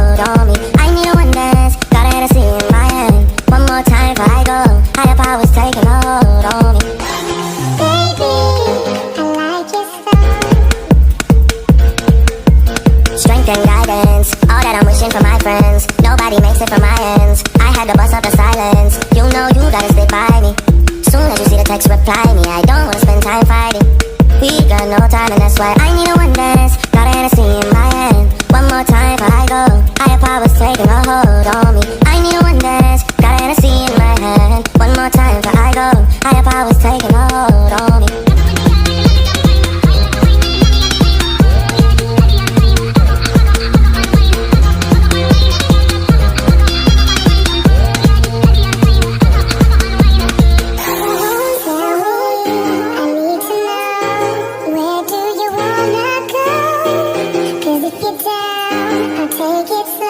hold on me. I need a one dance, got a Hennessy in my hand. One more time before I go, higher powers taking a hold on me. Baby, I like your style. Strength and guidance, all that I'm wishing for my friends. Nobody makes it from my ends. I had to bust up the silence. You know you gotta stick by me. Soon as you see the text, reply me. I don't wanna spend time fighting. We got no time and that's why I need a one dance. Got a Hennessy in my hand. One more time before I go, higher powers taking a hold on me. I need a one dance. Got a Hennessy in my hand. One more time before I go, higher powers taking a hold on me. Take it slow.